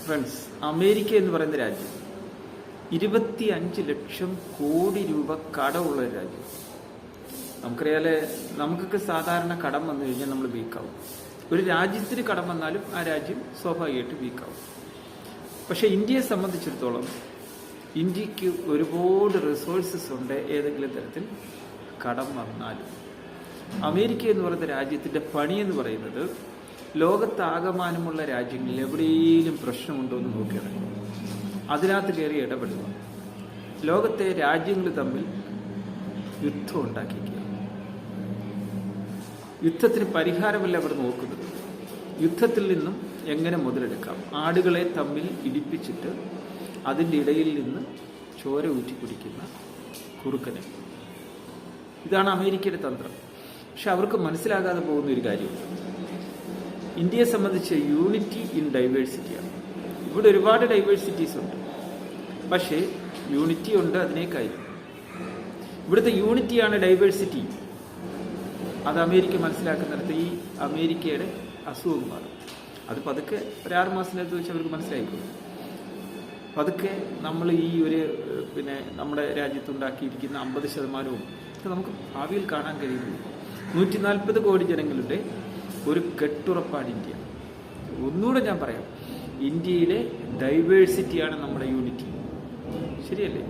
Friends, America എന്ന് പറയുന്ന രാജ്യം 25 ലക്ഷം കോടി രൂപ കടമുള്ള ഒരു രാജ്യം. നമുക്കറിയാലേ, നമുക്കൊക്കെ സാധാരണ കടം വന്നു കഴിഞ്ഞാൽ നമ്മൾ വീക്കാവും. ഒരു രാജ്യത്തിന് കടം വന്നാലും ആ രാജ്യം സ്വാഭാവികമായിട്ട് വീക്കാവും. പക്ഷെ ഇന്ത്യയെ സംബന്ധിച്ചിടത്തോളം ഇന്ത്യക്ക് ഒരുപാട് റിസോഴ്സസ് ഉണ്ട്. ഏതെങ്കിലും തരത്തിൽ കടം വന്നാലും അമേരിക്ക എന്ന് പറയുന്ന രാജ്യത്തിന്റെ പണി എന്ന് പറയുന്നത് ലോകത്താകമാനമുള്ള രാജ്യങ്ങളിൽ എവിടെയെങ്കിലും പ്രശ്നമുണ്ടോ എന്ന് നോക്കിയിറങ്ങും, അതിനകത്ത് കയറി ഇടപെടുക, ലോകത്തെ രാജ്യങ്ങൾ തമ്മിൽ യുദ്ധം ഉണ്ടാക്കിക്കുക. യുദ്ധത്തിന് പരിഹാരമല്ല അവർ നോക്കുന്നത്, യുദ്ധത്തിൽ നിന്നും എങ്ങനെ മുതലെടുക്കാം. ആടുകളെ തമ്മിൽ ഇടിപ്പിച്ചിട്ട് അതിൻ്റെ ഇടയിൽ നിന്ന് ചോര ഊറ്റി കുടിക്കുന്ന കുറുക്കനെ. ഇതാണ് അമേരിക്കയുടെ തന്ത്രം. പക്ഷെ അവർക്ക് മനസ്സിലാകാതെ പോകുന്ന ഒരു കാര്യമുണ്ട്. ഇന്ത്യയെ സംബന്ധിച്ച് യൂണിറ്റി ഇൻ ഡൈവേഴ്സിറ്റിയാണ്. ഇവിടെ ഒരുപാട് ഡൈവേഴ്സിറ്റീസ് ഉണ്ട്, പക്ഷേ യൂണിറ്റി ഉണ്ട് അതിനേക്കായി. ഇവിടുത്തെ യൂണിറ്റിയാണ് ഡൈവേഴ്സിറ്റി. അത് അമേരിക്ക മനസ്സിലാക്കുന്നിടത്ത് ഈ അമേരിക്കയുടെ അസുഖം മാറും. അത് പതുക്കെ ഒരു 6 മാസത്തിനകത്ത് വെച്ച് അവർക്ക് മനസ്സിലായിക്കോളും. പതുക്കെ നമ്മൾ ഈ ഒരു നമ്മുടെ രാജ്യത്തുണ്ടാക്കിയിരിക്കുന്ന 50% ഒക്കെ നമുക്ക് ഭാവിയിൽ കാണാൻ കഴിയുന്നു. 140 കോടി ജനങ്ങളുടെ ഒരു കെട്ടുറപ്പാണ് ഇന്ത്യ. ഒന്നുകൂടെ ഞാൻ പറയാം, ഇന്ത്യയിലെ ഡൈവേഴ്സിറ്റിയാണ് നമ്മുടെ യൂണിറ്റി. ശരിയല്ലേ?